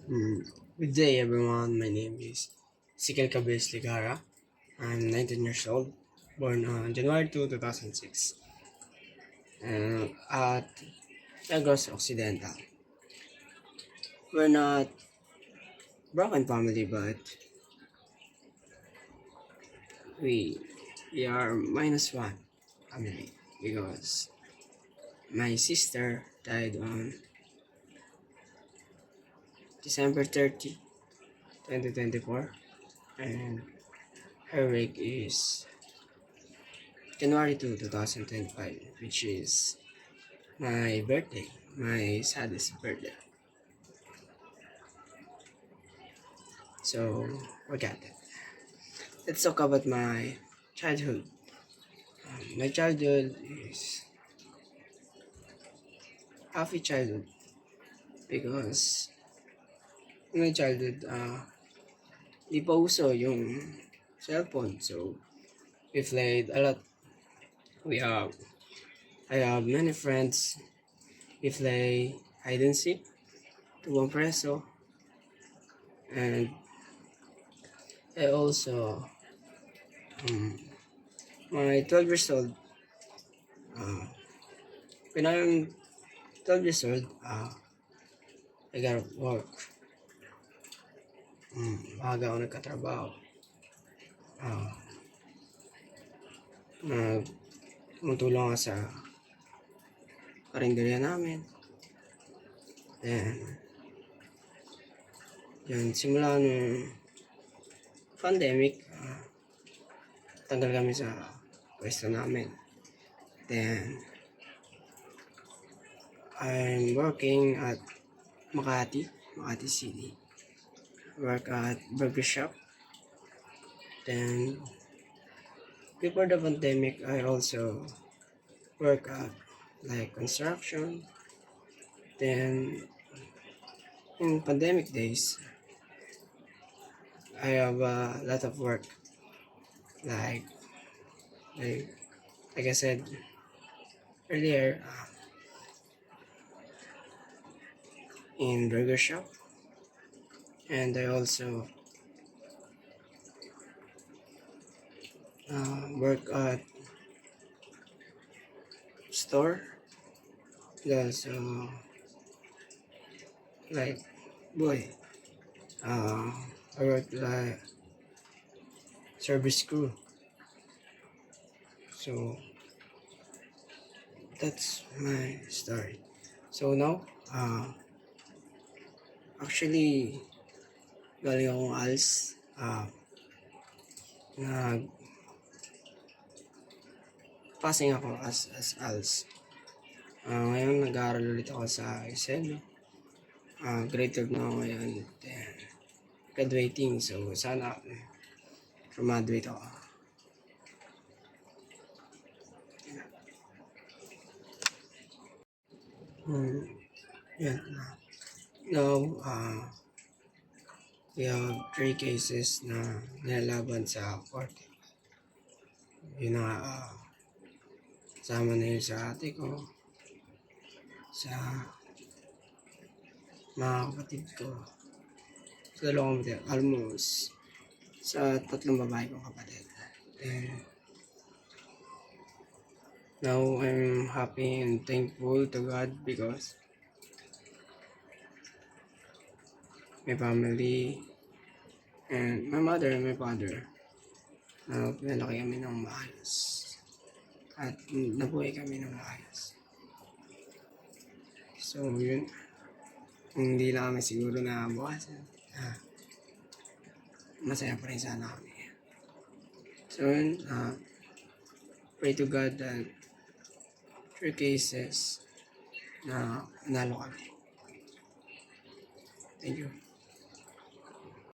Mm, Good day, everyone. My name is Sikil Cabez Ligara. I'm 19 years old, born on January 2, 2006, at Negros Occidental. We're not broken family, but we we are minus one family because my sister died on December 30, 2024, and her wake is January 2, 2025, which is my birthday, my saddest birthday. So, forget it. Let's talk about my childhood. My childhood is happy childhood because in my childhood, di pa uso yung cellphone. So, we played a lot. I have many friends. We play hide and seek, tuwang preso, and I also, my 12 years old, when I'm 12 years old, I got work. Maaga ako nagkatrabaho. Tumutulong ako sa karinderya namin. Then, yun, simula nung pandemic, tanggal kami sa pwesto namin. Then, I'm working at Makati City. Work at burger shop. Then, before the pandemic, I also work at like construction. Then, in pandemic days, I have a lot of work. Like I said earlier, in burger shop, and I also work at store. Also, like boy, I work like service crew. So that's my story. So now, actually, galing akong ALS. Passing ako as ALS. Ngayon, nag-aaral ulit ako sa ISEL. Grade 12 na ako ngayon. Then, graduating. So, sana graduate ako. Yeah. Now, we have 3 cases na nilalaban sa korte. Yun na, sama na yun sa ate ko, sa mga kapatid ko, sa dalawang kapatid, almost sa 3 babae kong kapatid. And now I'm happy and thankful to God because my family and my mother and my father, pinalaki kami ng maayos at nabuhay kami ng maayos. So yun, hindi lang kami siguro na bukas, masaya pa rin sana kami. So yun, pray to God that 3 cases na nalo kami. Thank you.